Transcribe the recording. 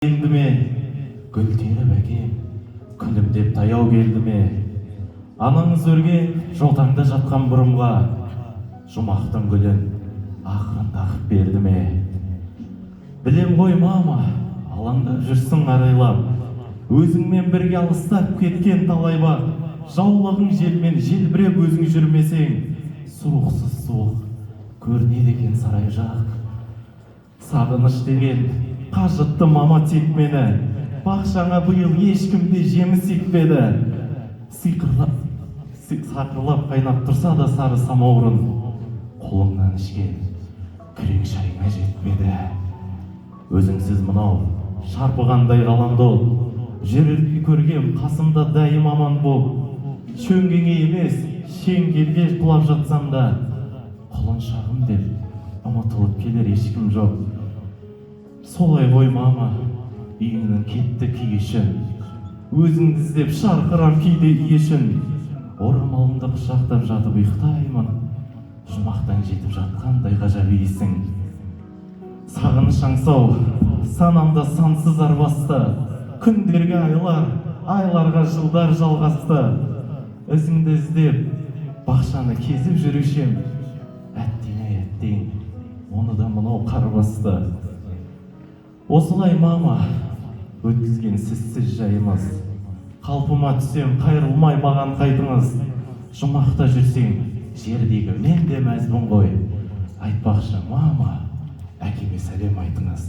Келді ме, гүл теріп әкем, күлімдеп таяу келді ме? Анаңыз өрген жотаңда жатқан бұрымға, жұмақтың гүлін ақырын тақып берді ме? Білем ғой мама, алаңдап жүрсің арайлап, өзіңмен бірге алыстап кеткен талай бақ, жаулығың желмен желбіреп өзің жүрмесең, суықсыз суық көрінеді екен сарай жақ. Сағыныш деген қажытты мама тек мені, бақшаңа биыл ешкімде жеміс екпеді. Сақырлап қайнап тұрса да сары самаурын, қолыңнан ішкен күрең шайыңа жетпеді. Өзіңсіз мынау шарпығандай ғаламда ол, жүрерде көргем қасымда дайым аман бол. Шөңгеңе емес, шеңгелге құлап жатсам да, құлыншағым деп ұмытылып келер ешкім жоқ. Солай ғой мама, үйіңнің кетті күйішін, өзіңді іздеп шарқырар кейде иешін. Орамалымды құшақтап жатып ұйықтаймын, жұмақтан жетіп жатқандай ғажап иісің. Сағыныш аңсау санамда сансыз арбасты, күндерге айлар, айларға жылдар жалғасты. Ізіңді іздеп бақшаны кезіп жүрушем, әттең, оны да мынау қар басты. Осылай мама, өткізген сізсіз жайымыз, қалпыма түсем қайрылмай маған қайтыңыз. Жұмақта жүрсең, жердегі мен де мәзбін ғой. Айтпақшы мама, әкеме сәлем айтыңыз.